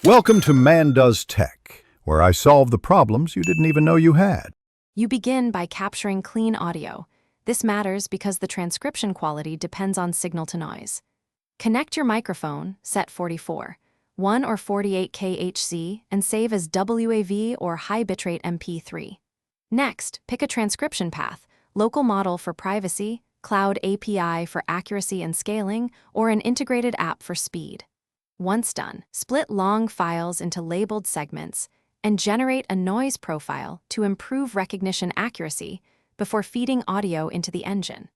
Welcome to Man Does Tech, where I solve the problems you didn't even know you had. You begin by capturing clean audio. This matters because the transcription quality depends on signal-to-noise. Connect your microphone, set 44, 1 or 48 kHz, and save as WAV or high bitrate MP3. Next, pick a transcription path, local model for privacy, cloud API for accuracy and scaling, or an integrated app for speed. Once done, split long files into labeled segments and generate a noise profile to improve recognition accuracy before feeding audio into the engine.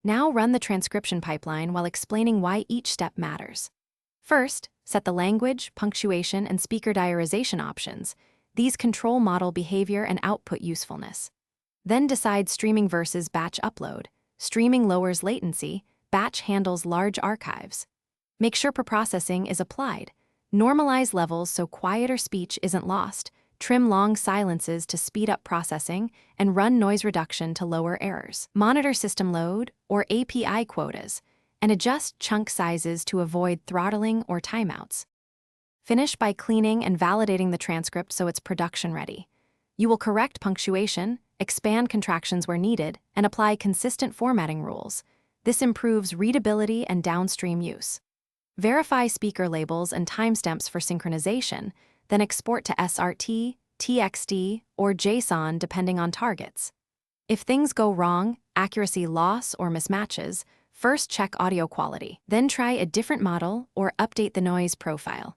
Now run the transcription pipeline while explaining why each step matters. First, set the language, punctuation, and speaker diarization options. These control model behavior and output usefulness. Then decide streaming versus batch upload. Streaming lowers latency, batch handles large archives. Make sure preprocessing is applied. Normalize levels so quieter speech isn't lost, trim long silences to speed up processing, and run noise reduction to lower errors. Monitor system load, or API quotas, and adjust chunk sizes to avoid throttling or timeouts. Finish by cleaning and validating the transcript so it's production ready. You will correct punctuation, expand contractions where needed, and apply consistent formatting rules. This improves readability and downstream use. Verify speaker labels and timestamps for synchronization, then export to SRT, TXT, or JSON depending on targets. If things go wrong, accuracy loss or mismatches, first check audio quality, then try a different model or update the noise profile.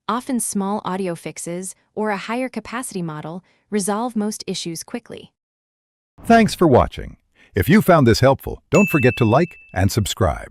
Often small audio fixes or a higher capacity model resolve most issues quickly. Thanks for watching. If you found this helpful, don't forget to like and subscribe.